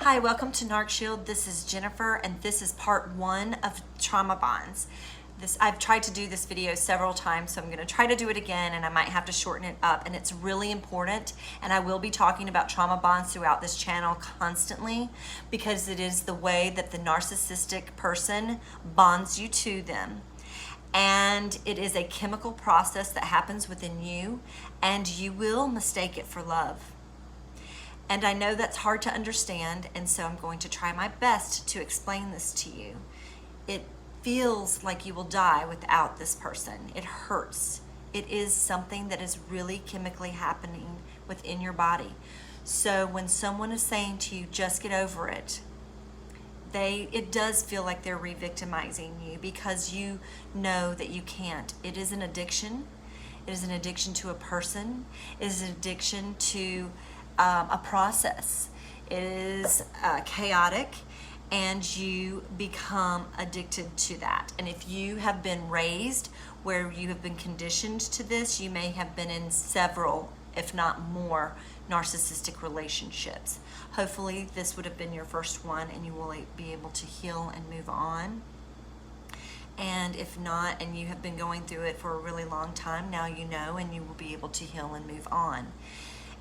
Hi, welcome to NarcShield. This is Jennifer, and this is part 1 of trauma bonds. I've tried to do this video several times, so I'm going to try to do it again, and I might have to shorten it up. And it's really important, and I will be talking about trauma bonds throughout this channel constantly because it is the way that the narcissistic person bonds you to them. And it is a chemical process that happens within you, and you will mistake it for love. And I know that's hard to understand, and so I'm going to try my best to explain this to you. It feels like you will die without this person. It hurts. It is something that is really chemically happening within your body. So when someone is saying to you, just get over it, it does feel like they're re-victimizing you because you know that you can't. It is an addiction. It is an addiction to a person. It is an addiction to a process. It is chaotic, and you become addicted to that. And if you have been raised where you have been conditioned to this, you may have been in several, if not more, narcissistic relationships. Hopefully this would have been your first one, and you will be able to heal and move on. And if not, and you have been going through it for a really long time, now you know, and you will be able to heal and move on.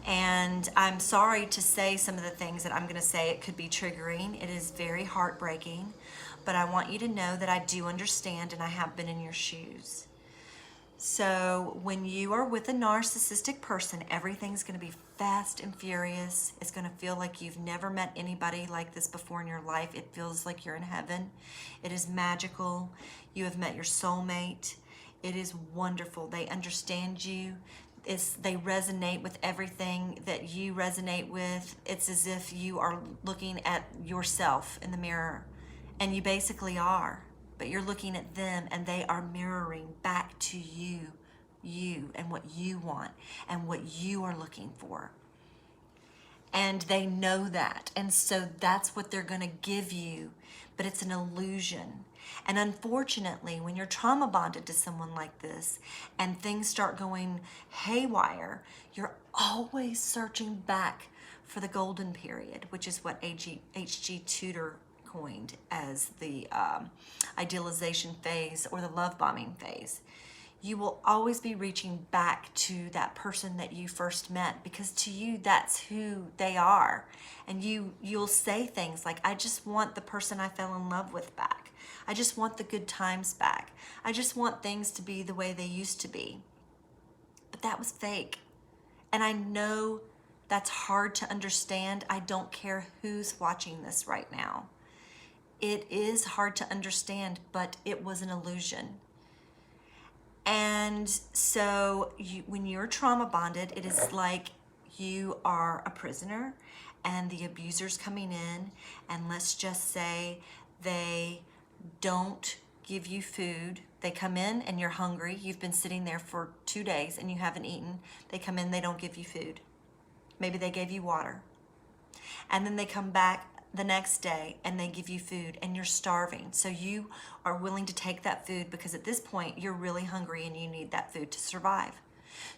And I'm sorry to say some of the things that I'm going to say. It could be triggering. It is very heartbreaking, but I want you to know that I do understand, and I have been in your shoes. So when you are with a narcissistic person, everything's going to be fast and furious. It's going to feel like you've never met anybody like this before in your life. It feels like you're in heaven. It is magical. You have met your soulmate. It is wonderful. They understand you. They resonate with everything that you resonate with. It's as if you are looking at yourself in the mirror, and you basically are, but you're looking at them, and they are mirroring back to you and what you want and what you are looking for. And they know that, and so that's what they're going to give you, but it's an illusion. And unfortunately, when you're trauma bonded to someone like this and things start going haywire, you're always searching back for the golden period, which is what H.G. Tudor coined as the idealization phase or the love bombing phase. You will always be reaching back to that person that you first met, because to you, that's who they are. And you'll say things like, I just want the person I fell in love with back. I just want the good times back. I just want things to be the way they used to be. But that was fake. And I know that's hard to understand. I don't care who's watching this right now. It is hard to understand, but it was an illusion. And so when you're trauma bonded, it is like you are a prisoner and the abuser's coming in, and let's just say they don't give you food. They come in and you're hungry. You've been sitting there for 2 days and you haven't eaten. They come in, they don't give you food. Maybe they gave you water. And then they come back the next day and they give you food, and you're starving. So you are willing to take that food because at this point you're really hungry and you need that food to survive.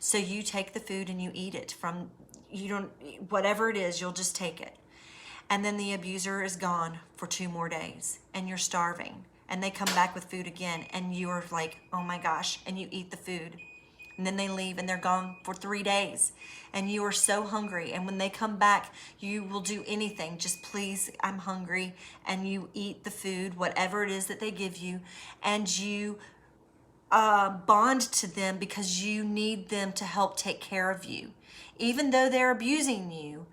So you take the food and you eat it whatever it is, you'll just take it. And then the abuser is gone for 2 more days and you're starving, and they come back with food again and you're like, oh my gosh, and you eat the food. And then they leave and they're gone for 3 days and you are so hungry. And when they come back, you will do anything. Just please, I'm hungry. And you eat the food, whatever it is that they give you. And you bond to them because you need them to help take care of you. Even though they're abusing you,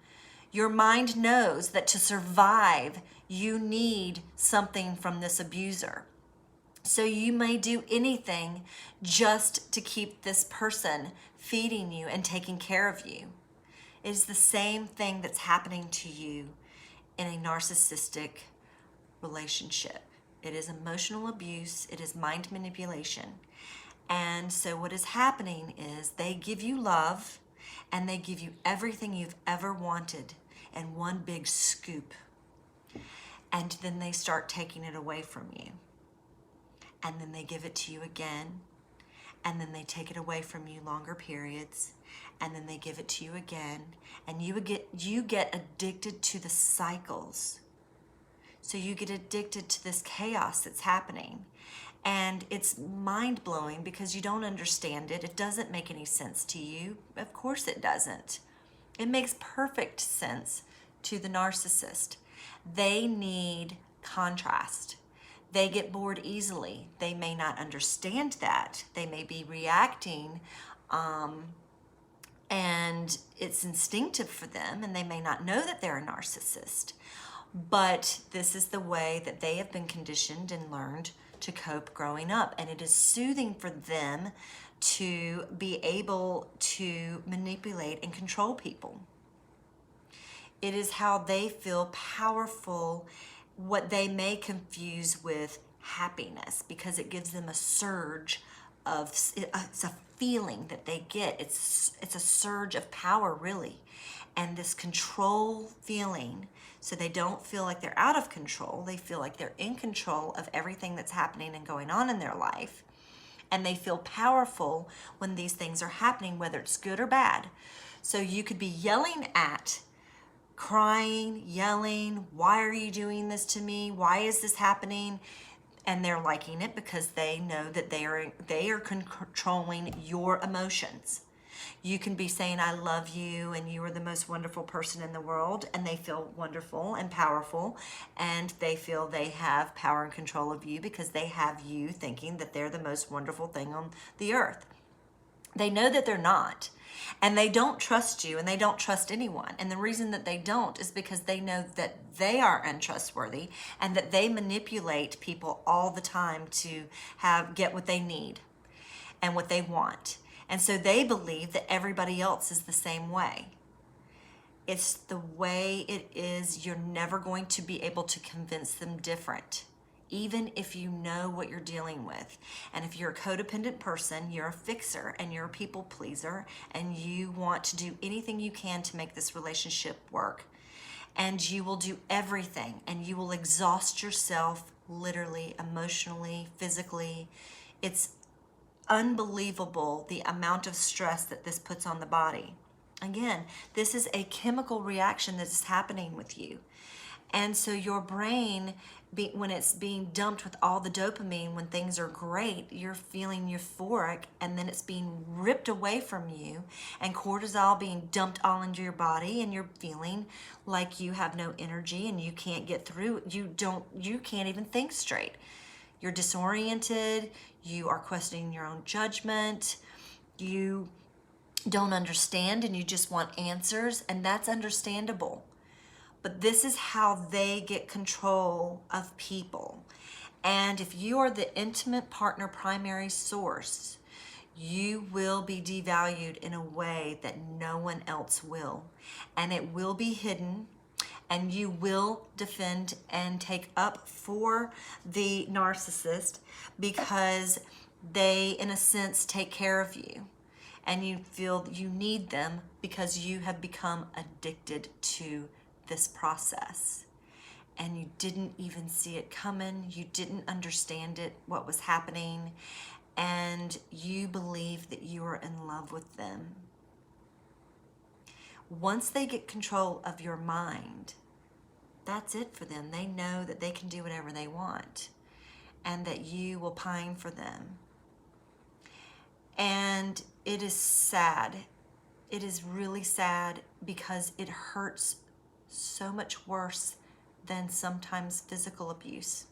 your mind knows that to survive, you need something from this abuser. So you may do anything just to keep this person feeding you and taking care of you. It is the same thing that's happening to you in a narcissistic relationship. It is emotional abuse. It is mind manipulation. And so what is happening is they give you love and they give you everything you've ever wanted in one big scoop. And then they start taking it away from you. And then they give it to you again, and then they take it away from you longer periods, and then they give it to you again, and you get addicted to the cycles. So you get addicted to this chaos that's happening, and it's mind-blowing because you don't understand it. It doesn't make any sense to you. Of course it doesn't. It makes perfect sense to the narcissist. They need contrast. They get bored easily. They may not understand that. They may be reacting, and it's instinctive for them, and they may not know that they're a narcissist. But this is the way that they have been conditioned and learned to cope growing up. And it is soothing for them to be able to manipulate and control people. It is how they feel powerful, what they may confuse with happiness, because it gives them a surge of, it's a feeling that they get. It's a surge of power, really. And this control feeling, so they don't feel like they're out of control. They feel like they're in control of everything that's happening and going on in their life. And they feel powerful when these things are happening, whether it's good or bad. So you could be yelling at, crying, yelling, why are you doing this to me? Why is this happening? And they're liking it because they know that they are controlling your emotions. You can be saying, I love you, and you are the most wonderful person in the world, and they feel wonderful and powerful, and they feel they have power and control of you because they have you thinking that they're the most wonderful thing on the earth. They know that they're not, and they don't trust you, and they don't trust anyone. And the reason that they don't is because they know that they are untrustworthy and that they manipulate people all the time to get what they need and what they want. And so they believe that everybody else is the same way. It's the way it is. You're never going to be able to convince them different, even if you know what you're dealing with. And if you're a codependent person, you're a fixer and you're a people pleaser, and you want to do anything you can to make this relationship work. And you will do everything, and you will exhaust yourself literally, emotionally, physically. It's unbelievable the amount of stress that this puts on the body. Again, this is a chemical reaction that is happening with you. And so your brain, when it's being dumped with all the dopamine, when things are great, you're feeling euphoric, and then it's being ripped away from you, and cortisol being dumped all into your body, and you're feeling like you have no energy and you can't get through. You can't even think straight. You're disoriented, you are questioning your own judgment, you don't understand, and you just want answers, and that's understandable. But this is how they get control of people. And if you are the intimate partner primary source, you will be devalued in a way that no one else will. And it will be hidden, and you will defend and take up for the narcissist because they, in a sense, take care of you. And you feel you need them because you have become addicted to this process. And you didn't even see it coming. You didn't understand it, what was happening. And you believe that you are in love with them. Once they get control of your mind, that's it for them. They know that they can do whatever they want and that you will pine for them. And it is sad. It is really sad because it hurts so much worse than sometimes physical abuse.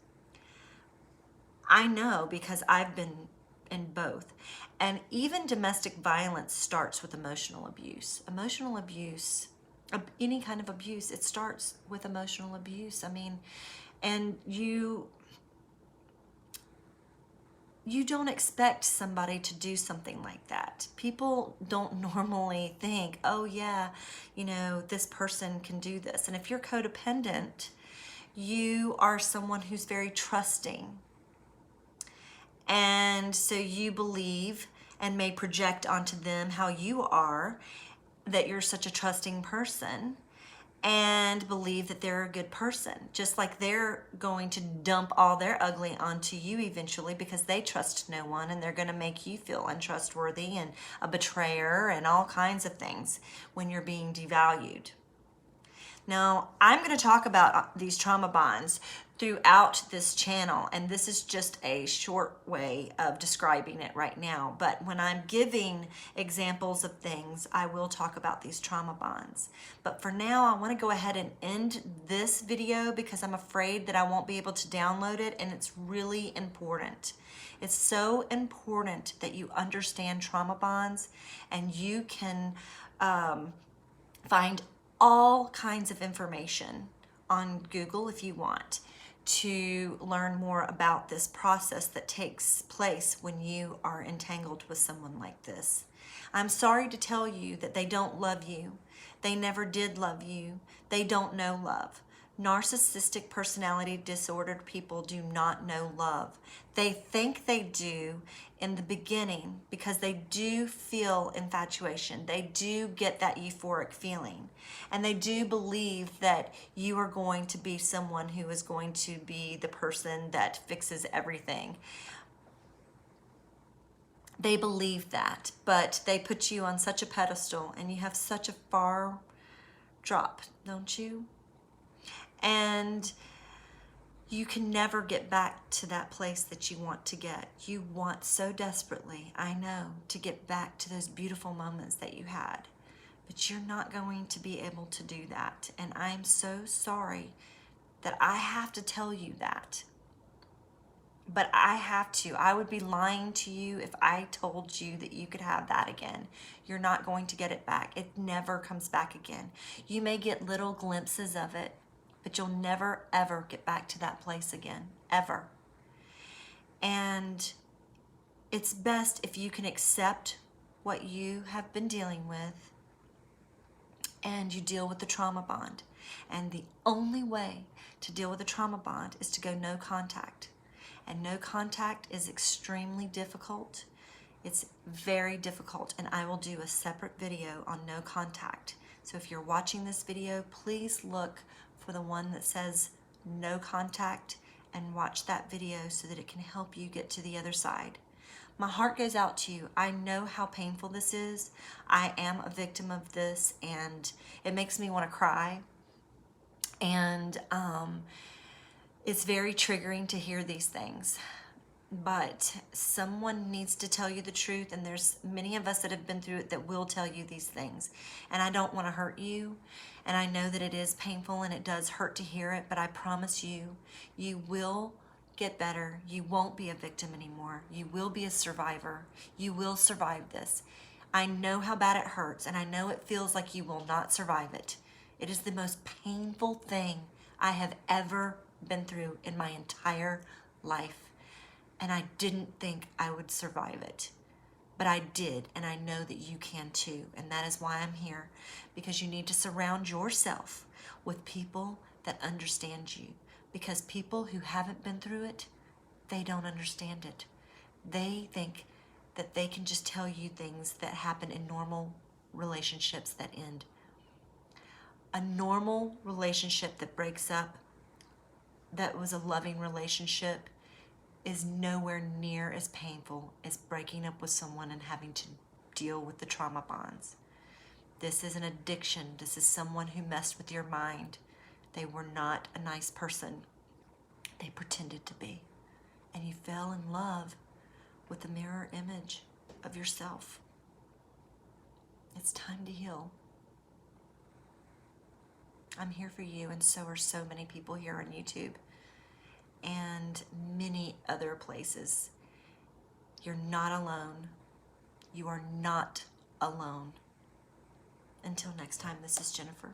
I know because I've been in both. And even domestic violence starts with emotional abuse. Emotional abuse, any kind of abuse, it starts with emotional abuse. I mean, and you don't expect somebody to do something like that. People don't normally think, oh yeah, this person can do this. And if you're codependent, you are someone who's very trusting. And so you believe and may project onto them how you are, that you're such a trusting person. and believe that they're a good person, just like they're going to dump all their ugly onto you eventually because they trust no one, and they're going to make you feel untrustworthy and a betrayer and all kinds of things when you're being devalued. Now, I'm going to talk about these trauma bonds throughout this channel, and this is just a short way of describing it right now. But when I'm giving examples of things, I will talk about these trauma bonds. But for now, I want to go ahead and end this video because I'm afraid that I won't be able to download it, and it's really important. It's so important that you understand trauma bonds, and you can find all kinds of information on Google if you want to learn more about this process that takes place when you are entangled with someone like this. I'm sorry to tell you that they don't love you. They never did love you. They don't know love. Narcissistic personality disordered people do not know love. They think they do in the beginning because they do feel infatuation. They do get that euphoric feeling. And they do believe that you are going to be someone who is going to be the person that fixes everything. They believe that, but they put you on such a pedestal and you have such a far drop, don't you? And you can never get back to that place that you want to get. You want so desperately, I know, to get back to those beautiful moments that you had. But you're not going to be able to do that. And I'm so sorry that I have to tell you that. But I have to. I would be lying to you if I told you that you could have that again. You're not going to get it back. It never comes back again. You may get little glimpses of it, but you'll never, ever get back to that place again, ever. And it's best if you can accept what you have been dealing with and you deal with the trauma bond. And the only way to deal with a trauma bond is to go no contact. And no contact is extremely difficult. It's very difficult, and I will do a separate video on no contact. So if you're watching this video, please look for the one that says no contact and watch that video so that it can help you get to the other side. My heart goes out to you. I know how painful this is. I am a victim of this, and it makes me want to cry. And it's very triggering to hear these things. But someone needs to tell you the truth, and there's many of us that have been through it that will tell you these things. And I don't want to hurt you, and I know that it is painful and it does hurt to hear it, but I promise you, you will get better. You won't be a victim anymore. You will be a survivor. You will survive this. I know how bad it hurts, and I know it feels like you will not survive it. It is the most painful thing I have ever been through in my entire life. And I didn't think I would survive it. But I did, and I know that you can too. And that is why I'm here. Because you need to surround yourself with people that understand you. Because people who haven't been through it, they don't understand it. They think that they can just tell you things that happen in normal relationships that end. A normal relationship that breaks up, that was a loving relationship, is nowhere near as painful as breaking up with someone and having to deal with the trauma bonds. This is an addiction. This is someone who messed with your mind. They were not a nice person. They pretended to be. And you fell in love with the mirror image of yourself. It's time to heal. I'm here for you, and so are so many people here on YouTube and many other places. You're not alone. You are not alone. Until next time, this is Jennifer.